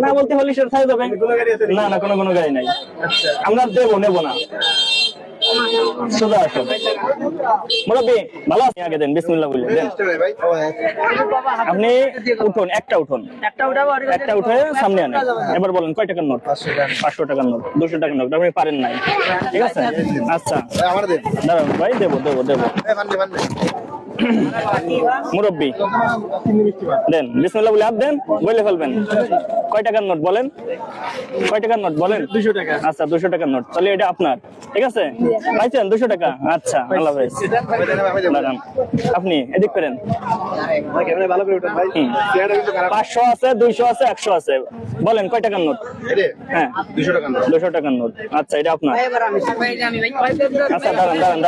না বলতে হলে সেটা থাকবে যাবে। না না, কোনো গাড়ি নাই। আমরা দেবো, নেবো না। সোজা আসো মুরব্বী, ভালো আছেন? আগে দেন, বিসমিল্লাহ বলে দেন। আপনি উঠুন, একটা উঠে সামনে আনেন। এবার বলেন কয় টাকার নোট? 500 টাকার নোট, 200 টাকার নোট আপনি পারেন নাই, ঠিক আছে? আচ্ছা দাঁড়ান ভাই, দেবো। মুরব্বী দেন, বিসমিল্লাহ বলে হাত দেন, বলে ফেলবেন। কয় টাকার নোট বলেন? কয় টাকার নোট বলেন? 200 টাকা। আচ্ছা 200 টাকার নোট, তাহলে এটা আপনার, ঠিক আছে? পাইছেন 200 টাকা? আচ্ছা, আল্লাহ হাফেজ। দাঁড়ান, আপনি এদিক করেন। 500 আছে, 200 আছে, 100 আছে, বলেন কয় টাকার নোট? হ্যাঁ 200 টাকার নোট। আচ্ছা, এটা আপনার। আচ্ছা দাঁড়ান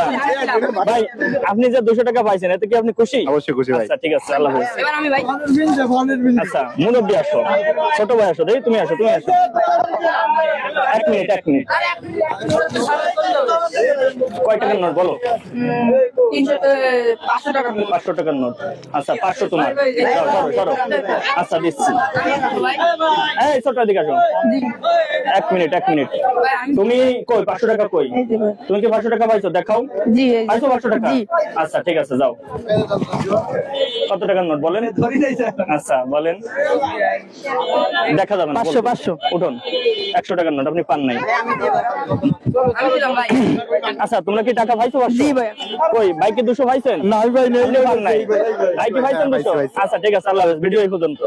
ভাই, আপনি যে 200 টাকা পাইছেন এতে কি আপনি খুশি? অবশ্যই খুশি ভাই। আচ্ছা ঠিক আছে, আল্লাহ হাফেজ। আচ্ছা মুরব্বী আসো, ছোট ভাই আসো, দেখি তুমি আসো। এক মিনিট। কয় টাকার নোট বলো? 500 টাকার নোট। আচ্ছা 500 তোমার, সরো। আচ্ছা দিচ্ছি। এই ছোট দিকে আসো। এক মিনিট। তুমি কই 500 টাকা কই? তুমি কি 500 টাকা পাইছো? দেখাও। পাইছো 500 টাকা? আচ্ছা ঠিক আছে, যাও। কত টাকার নোট বলেন? আচ্ছা বলেন, দেখা যাবে না। 500 উঠুন। 100 টাকার নোট আপনি পান নাই। আচ্ছা তোমরা কি টাকা পাইছো? জি ভাই। কই বাইকে 200 পাইছেন? না ভাই, পান নাই। বাইকে পাইছেন 200? আচ্ছা ঠিক আছে, আল্লাহ হাফেজ। ভিডিও এই পর্যন্ত।